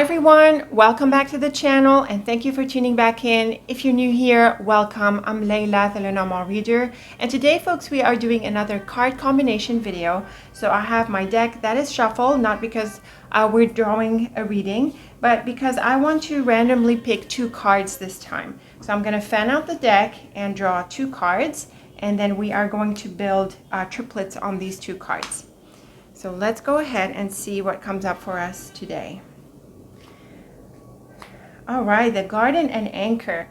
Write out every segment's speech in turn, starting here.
everyone, welcome back to the channel and thank you for tuning back in. If you're new here, welcome. I'm Layla, the Lenormand reader, and today folks we are doing another card combination video. So I have my deck that is shuffled, not because we're drawing a reading, but because I want to randomly pick two cards this time. So I'm going to fan out the deck and draw two cards, and then we are going to build triplets on these two cards. So let's go ahead and see what comes up for us today. All right, the garden and anchor.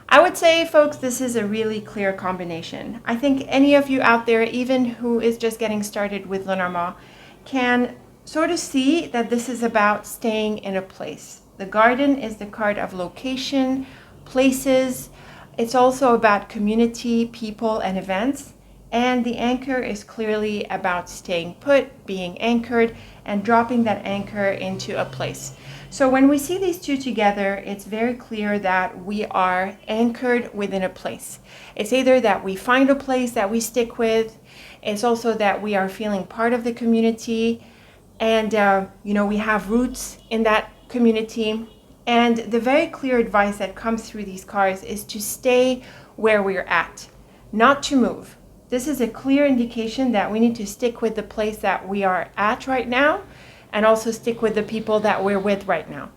I would say, folks, this is a really clear combination. I think any of you out there, even who is just getting started with Lenormand, can sort of see that this is about staying in a place. The garden is the card of location, places. It's also about community, people, and events. And the anchor is clearly about staying put, being anchored, and dropping that anchor into a place. So when we see these two together, it's very clear that we are anchored within a place. It's either that we find a place that we stick with. It's also that we are feeling part of the community, and we have roots in that community. And the very clear advice that comes through these cards is to stay where we're at, not to move. This is a clear indication that we need to stick with the place that we are at right now, and also stick with the people that we're with right now.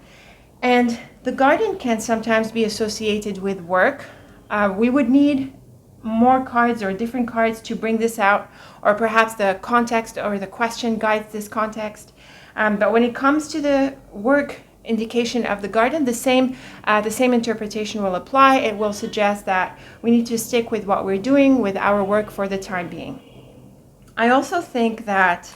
And the garden can sometimes be associated with work. We would need more cards or different cards to bring this out, or perhaps the context or the question guides this context. But when it comes to the work indication of the garden, the same interpretation will apply. It will suggest that we need to stick with what we're doing with our work for the time being. I also think that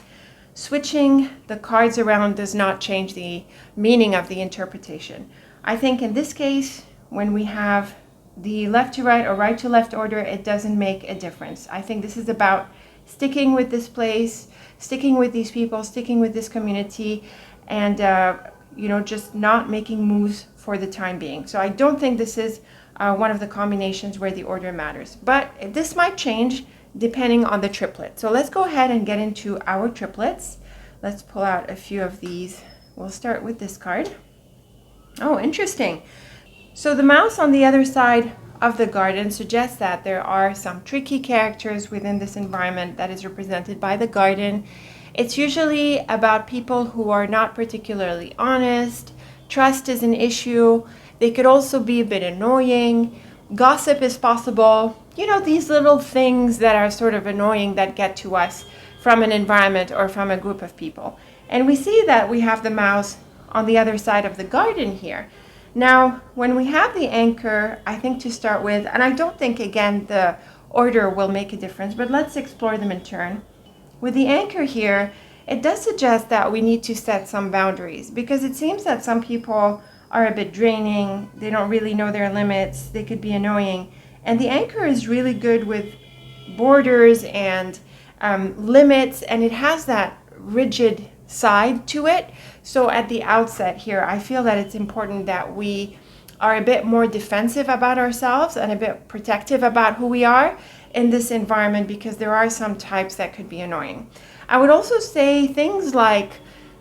switching the cards around does not change the meaning of the interpretation. I think in this case, when we have the left to right or right to left order, it doesn't make a difference. I think this is about sticking with this place, sticking with these people, sticking with this community, and just not making moves for the time being. So I don't think this is one of the combinations where the order matters. But this might change depending on the triplet. So let's go ahead and get into our triplets. Let's pull out a few of these. We'll start with this card. Oh, interesting. So the mouse on the other side of the garden suggests that there are some tricky characters within this environment that is represented by the garden. It's usually about people who are not particularly honest. Trust is an issue. They could also be a bit annoying. Gossip is possible. These little things that are sort of annoying that get to us from an environment or from a group of people. And we see that we have the mouse on the other side of the garden here. Now, when we have the anchor, I think to start with, and I don't think, again, the order will make a difference, but let's explore them in turn. With the anchor here, it does suggest that we need to set some boundaries, because it seems that some people are a bit draining. They don't really know their limits. They could be annoying. And the anchor is really good with borders and limits, and it has that rigid side to it. So at the outset here, I feel that it's important that we are a bit more defensive about ourselves and a bit protective about who we are in this environment, because there are some types that could be annoying. I would also say things like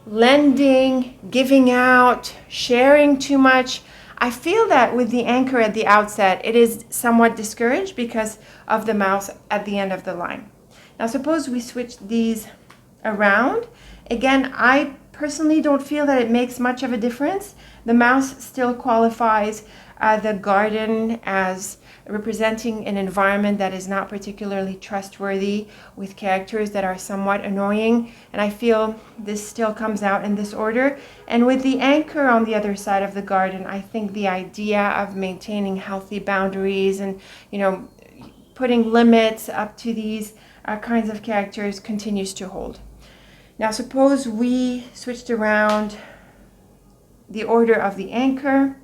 lending, giving out, sharing too much. I feel that with the anchor at the outset, it is somewhat discouraged because of the mouse at the end of the line. Now, suppose we switch these around. Again, I personally don't feel that it makes much of a difference. The mouse still qualifies the garden as representing an environment that is not particularly trustworthy, with characters that are somewhat annoying, and I feel this still comes out in this order. And with the anchor on the other side of the garden, I think the idea of maintaining healthy boundaries and putting limits up to these kinds of characters continues to hold. Now suppose we switched around the order of the anchor.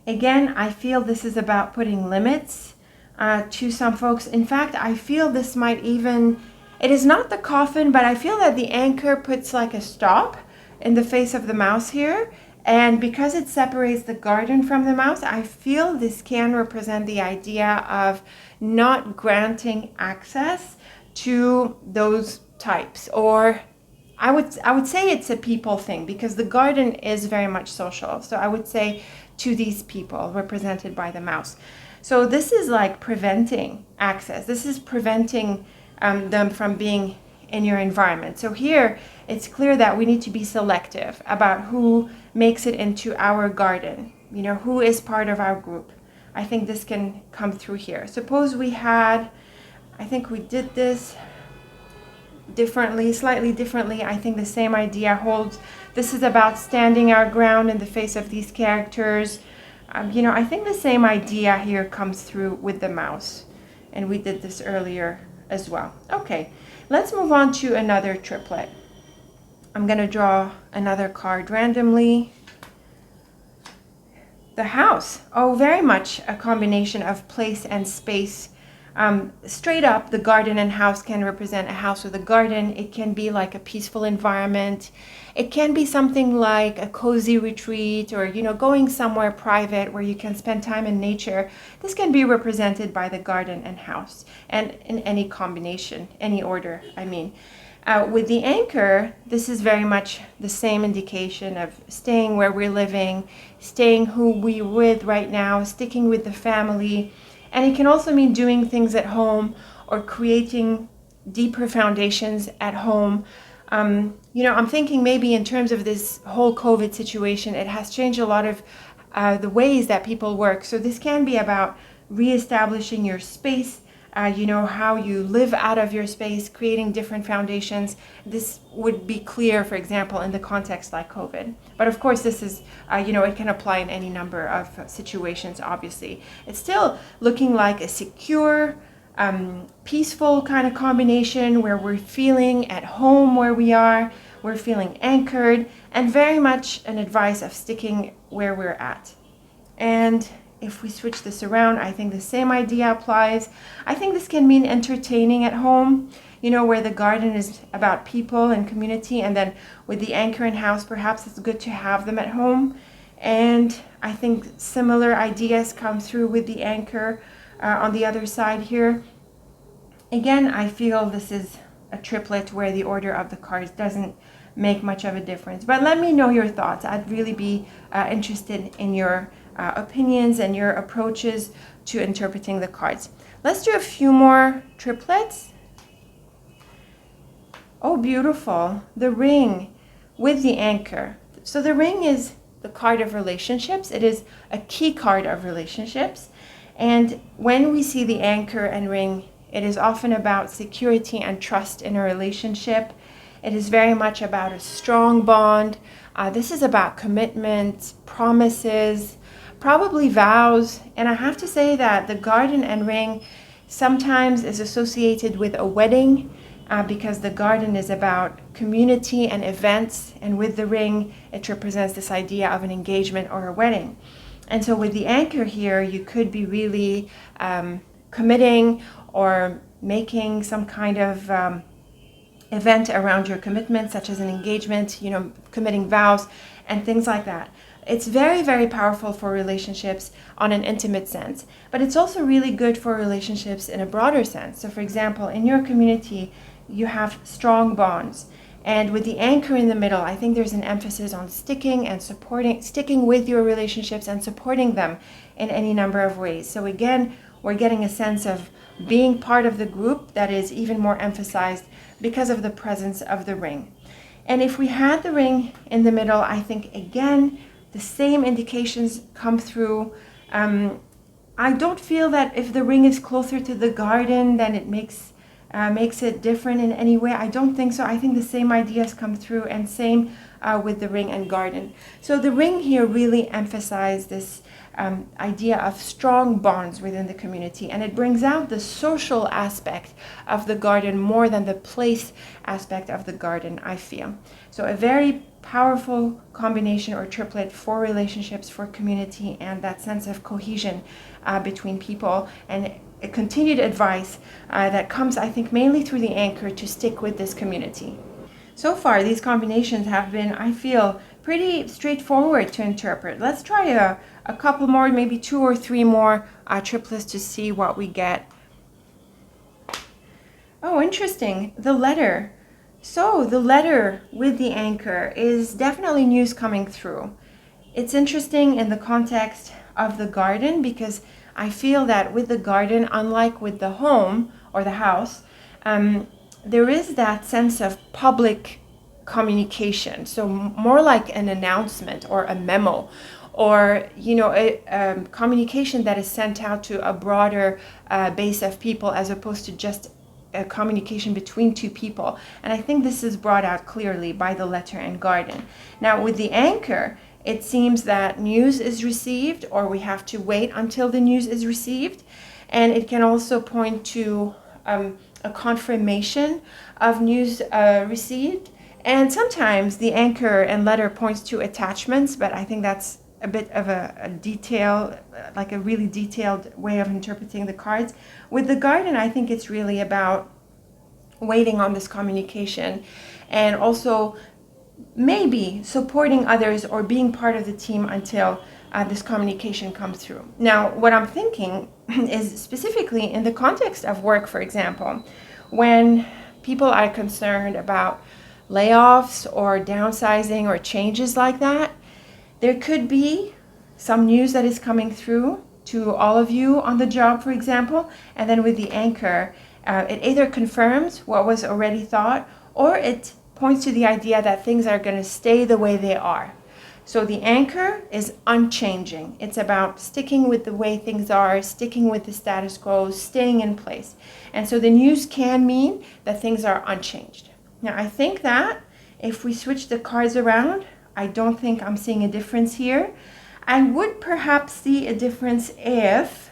Again, I feel this is about putting limits to some folks. In fact, I feel this might even, it is not the coffin, but I feel that the anchor puts like a stop in the face of the mouse here. And because it separates the garden from the mouse, I feel this can represent the idea of not granting access to those types, or I would say it's a people thing, because the garden is very much social. So I would say to these people represented by the mouse. So this is like preventing access. This is preventing them from being in your environment. So here it's clear that we need to be selective about who makes it into our garden, who is part of our group. I think this can come through here. Suppose we had, I think we did this differently, slightly differently. I think the same idea holds. This is about standing our ground in the face of these characters. I think the same idea here comes through with the mouse. And we did this earlier as well. Okay, let's move on to another triplet. I'm going to draw another card randomly. The house. Oh, very much a combination of place and space. Straight up, the garden and house can represent a house with a garden. It can be like a peaceful environment. It can be something like a cozy retreat, or going somewhere private where you can spend time in nature. This can be represented by the garden and house, and in any combination, any order, I mean. With the anchor, this is very much the same indication of staying where we're living, staying who we're with right now, sticking with the family. And it can also mean doing things at home or creating deeper foundations at home. I'm thinking maybe in terms of this whole COVID situation, it has changed a lot of the ways that people work. So this can be about reestablishing your space, how you live out of your space, creating different foundations. This would be clear, for example, in the context like COVID. But of course, this is, it can apply in any number of situations, obviously. It's still looking like a secure, peaceful kind of combination where we're feeling at home where we are, we're feeling anchored, and very much an advice of sticking where we're at. And if we switch this around, I think the same idea applies. I think this can mean entertaining at home, where the garden is about people and community, and then with the anchor and house, perhaps it's good to have them at home. And I think similar ideas come through with the anchor on the other side here. Again, I feel this is a triplet where the order of the cards doesn't make much of a difference. But let me know your thoughts. I'd really be interested in your opinions and your approaches to interpreting the cards. Let's do a few more triplets. Oh, beautiful. The ring with the anchor. So the ring is the card of relationships. It is a key card of relationships. And when we see the anchor and ring, it is often about security and trust in a relationship. It is very much about a strong bond. This is about commitment, promises, probably vows. And I have to say that the garden and ring sometimes is associated with a wedding, because the garden is about community and events, and with the ring it represents this idea of an engagement or a wedding. And so with the anchor here, you could be really committing or making some kind of event around your commitment, such as an engagement, committing vows and things like that. It's very, very powerful for relationships on an intimate sense, but it's also really good for relationships in a broader sense. So for example, in your community, you have strong bonds. And with the anchor in the middle, I think there's an emphasis on sticking with your relationships and supporting them in any number of ways. So again, we're getting a sense of being part of the group that is even more emphasized because of the presence of the ring. And if we had the ring in the middle, I think again, the same indications come through. I don't feel that if the ring is closer to the garden, then it makes it different in any way. I don't think so. I think the same ideas come through, and same with the ring and garden. So the ring here really emphasizes this idea of strong bonds within the community, and it brings out the social aspect of the garden more than the place aspect of the garden, I feel. So a very powerful combination or triplet for relationships, for community, and that sense of cohesion between people, and a continued advice that comes, I think, mainly through the anchor to stick with this community. So far, these combinations have been, I feel, pretty straightforward to interpret. Let's try a couple more, maybe 2 or 3 more triplets to see what we get. Oh, interesting. The letter. So the letter with the anchor is definitely news coming through. It's interesting in the context of the garden because I feel that with the garden, unlike with the home or the house, there is that sense of public communication. So more like an announcement or a memo, or a communication that is sent out to a broader base of people as opposed to just a communication between two people. And I think this is brought out clearly by the letter and garden. Now with the anchor, it seems that news is received, or we have to wait until the news is received. And it can also point to a confirmation of news received. And sometimes the anchor and letter points to attachments, but I think that's a bit of a detail, like a really detailed way of interpreting the cards. With the garden, I think it's really about waiting on this communication and also maybe supporting others or being part of the team until this communication comes through. Now, what I'm thinking is specifically in the context of work, for example, when people are concerned about layoffs or downsizing or changes like that, there could be some news that is coming through to all of you on the job, for example, and then with the anchor, it either confirms what was already thought or it points to the idea that things are going to stay the way they are. So the anchor is unchanging. It's about sticking with the way things are, sticking with the status quo, staying in place. And so the news can mean that things are unchanged. Now, I think that if we switch the cards around, I don't think I'm seeing a difference here. I would perhaps see a difference if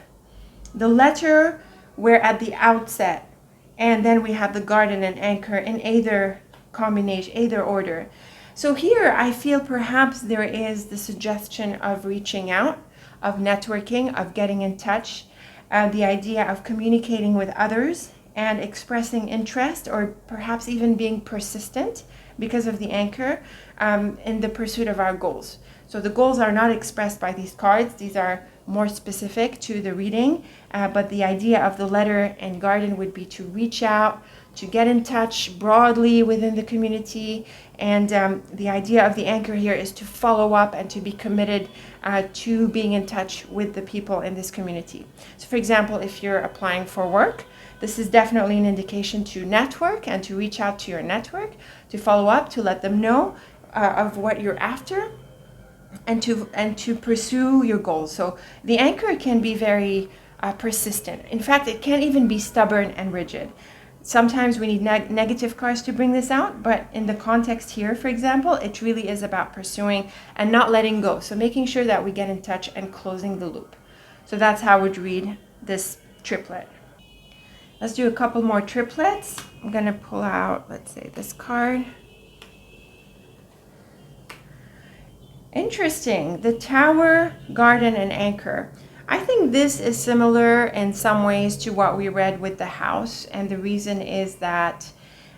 the letter were at the outset, and then we have the garden and anchor in either combination, either order. So here I feel perhaps there is the suggestion of reaching out, of networking, of getting in touch, the idea of communicating with others and expressing interest, or perhaps even being persistent because of the anchor in the pursuit of our goals. So the goals are not expressed by these cards. These are more specific to the reading, but the idea of the letter and garden would be to reach out, to get in touch broadly within the community. And the idea of the anchor here is to follow up and to be committed to being in touch with the people in this community. So for example, if you're applying for work, this is definitely an indication to network and to reach out to your network, to follow up, to let them know of what you're after, and to pursue your goals. So the anchor can be very persistent. In fact, it can even be stubborn and rigid. Sometimes we need negative cards to bring this out, but in the context here, for example, it really is about pursuing and not letting go. So making sure that we get in touch and closing the loop. So that's how I would read this triplet. Let's do a couple more triplets. I'm going to pull out, let's say, this card. Interesting. The Tower, Garden, and Anchor. I think this is similar in some ways to what we read with the House. And the reason is that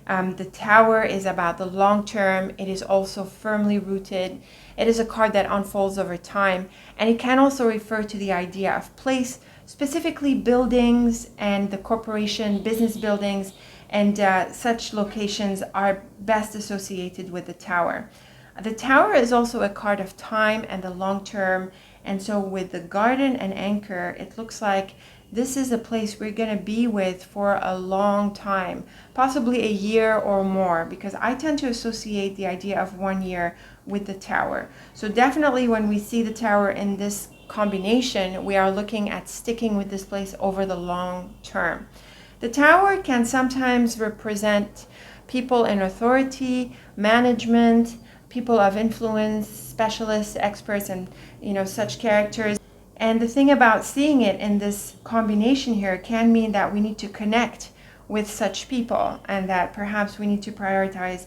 the Tower is about the long term. It is also firmly rooted. It is a card that unfolds over time. And it can also refer to the idea of place, specifically buildings and the corporation, business buildings, and such locations are best associated with the Tower. The Tower is also a card of time and the long term. And so with the Garden and Anchor, it looks like this is a place we're going to be with for a long time, possibly a year or more, because I tend to associate the idea of 1 year with the Tower. So definitely when we see the Tower in this combination, we are looking at sticking with this place over the long term. The Tower can sometimes represent people in authority, management, people of influence, specialists, experts, and such characters. And the thing about seeing it in this combination here can mean that we need to connect with such people, and that perhaps we need to prioritize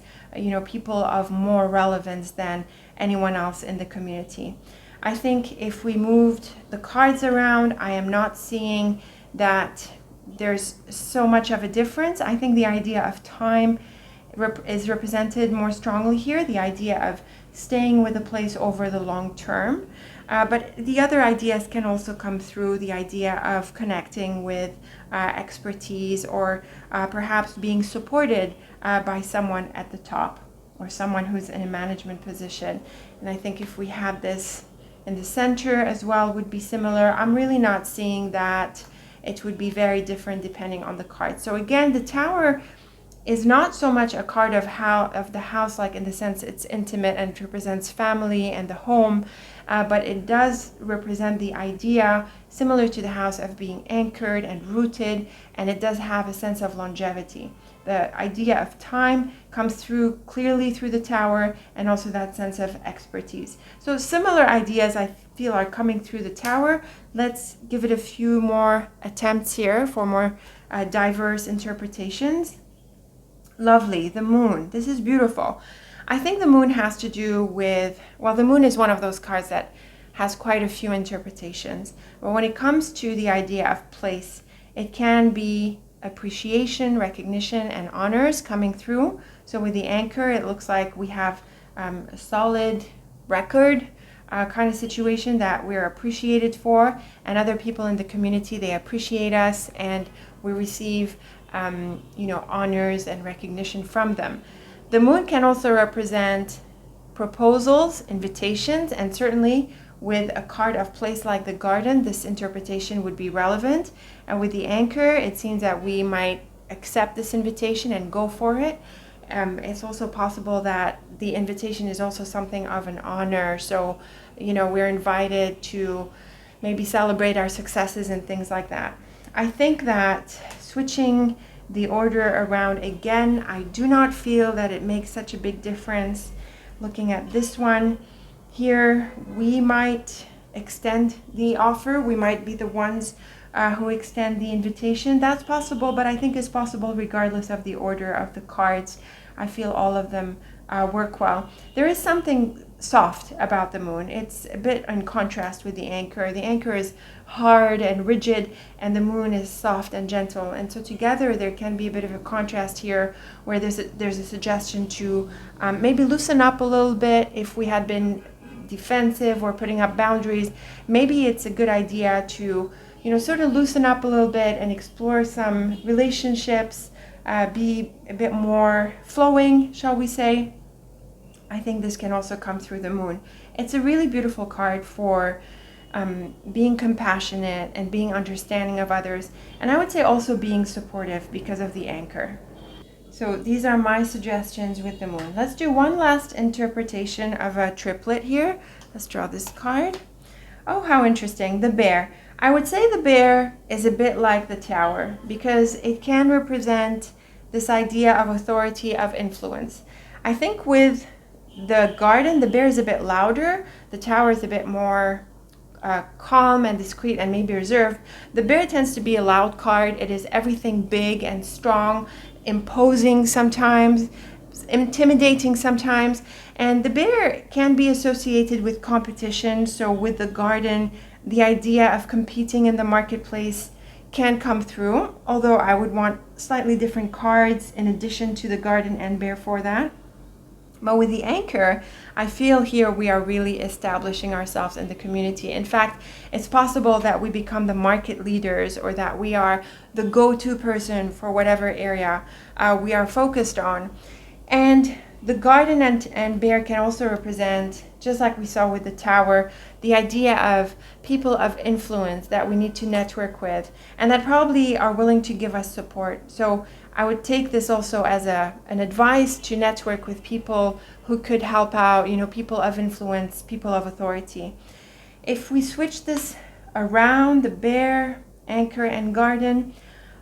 people of more relevance than anyone else in the community. I think if we moved the cards around, I am not seeing that there's so much of a difference. I think the idea of time is represented more strongly here, the idea of staying with a place over the long term. But the other ideas can also come through, the idea of connecting with expertise, or perhaps being supported by someone at the top, or someone who's in a management position. And I think if we had this in the center as well, would be similar. I'm really not seeing that it would be very different depending on the card. So again, the Tower is not so much a card of the house, like in the sense it's intimate and it represents family and the home, but it does represent the idea, similar to the house, of being anchored and rooted, and it does have a sense of longevity. The idea of time comes through clearly through the Tower, and also that sense of expertise. So similar ideas I feel are coming through the Tower. Let's give it a few more attempts here for more diverse interpretations. Lovely, the Moon. This is beautiful. I think the Moon has to do with, well, the Moon is one of those cards that has quite a few interpretations. But when it comes to the idea of place, it can be appreciation, recognition, and honors coming through. So with the Anchor, it looks like we have a solid record kind of situation that we're appreciated for, and other people in the community, they appreciate us, and we receive honors and recognition from them. The Moon can also represent proposals, invitations, and certainly with a card of place like the Garden, this interpretation would be relevant. And with the Anchor, it seems that we might accept this invitation and go for it. It's also possible that the invitation is also something of an honor. So, we're invited to maybe celebrate our successes and things like that. I think that switching the order around again, I do not feel that it makes such a big difference. Looking at this one here, we might extend the offer. We might be the ones who extend the invitation. That's possible, but I think it's possible regardless of the order of the cards. I feel all of them work well. There is something soft about the Moon. It's a bit in contrast with the Anchor. The Anchor is hard and rigid, and the Moon is soft and gentle. And so together there can be a bit of a contrast here, where there's a suggestion to maybe loosen up a little bit. If we had been defensive or putting up boundaries, maybe it's a good idea to sort of loosen up a little bit and explore some relationships, be a bit more flowing, shall we say. I think this can also come through the Moon. It's a really beautiful card for being compassionate and being understanding of others, and I would say also being supportive because of the Anchor. So these are my suggestions with the Moon. Let's do one last interpretation of a triplet here. Let's draw this card. Oh, how interesting. The Bear. I would say the Bear is a bit like the Tower because it can represent this idea of authority, of influence. I think with the Garden, the Bear is a bit louder. The Tower is a bit more calm and discreet and maybe reserved. The Bear tends to be a loud card. It is everything big and strong, imposing sometimes, intimidating sometimes. And the Bear can be associated with competition. So with the Garden, the idea of competing in the marketplace can come through, although I would want slightly different cards in addition to the Garden and Bear for that. But with the Anchor, I feel here we are really establishing ourselves in the community. In fact, it's possible that we become the market leaders, or that we are the go-to person for whatever area we are focused on. And the Garden and Bear can also represent, just like we saw with the Tower, the idea of people of influence that we need to network with and that probably are willing to give us support. So I would take this also as an advice to network with people who could help out, people of influence, people of authority. If we switch this around, the Bear, Anchor, and Garden,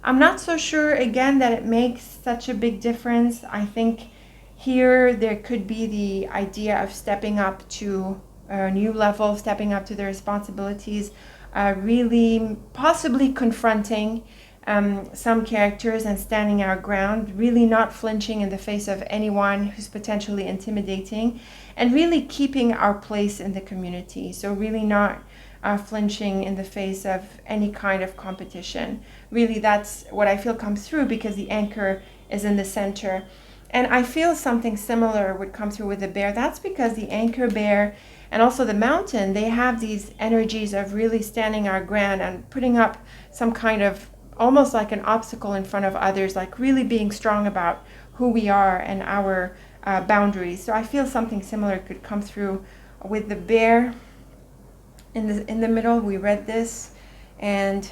I'm not so sure, again, that it makes such a big difference. I think here there could be the idea of stepping up to a new level, stepping up to the responsibilities, really possibly confronting some characters and standing our ground, really not flinching in the face of anyone who's potentially intimidating, and really keeping our place in the community. So really not flinching in the face of any kind of competition. Really, that's what I feel comes through because the Anchor is in the center. And I feel something similar would come through with the bear. That's because the anchor bear and also the mountain, they have these energies of really standing our ground and putting up some kind of almost like an obstacle in front of others, like really being strong about who we are and our boundaries. So I feel something similar could come through with the bear in the middle. We read this, and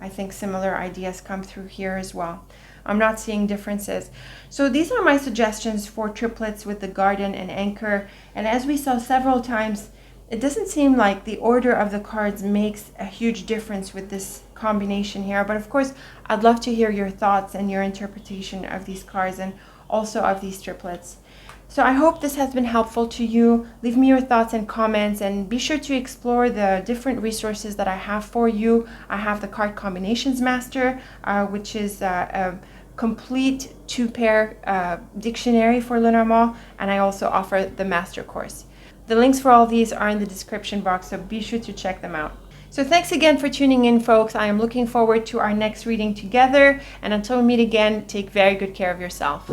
I think similar ideas come through here as well. I'm not seeing differences. So these are my suggestions for triplets with the garden and anchor. And as we saw several times, it doesn't seem like the order of the cards makes a huge difference with this combination here. But of course, I'd love to hear your thoughts and your interpretation of these cards and also of these triplets. So I hope this has been helpful to you. Leave me your thoughts and comments, and be sure to explore the different resources that I have for you. I have the Card Combinations Master, which is a complete 2-pair dictionary for Lenormand, and I also offer the Master Course. The links for all these are in the description box, so be sure to check them out. So thanks again for tuning in, folks. I am looking forward to our next reading together, and until we meet again, take very good care of yourself.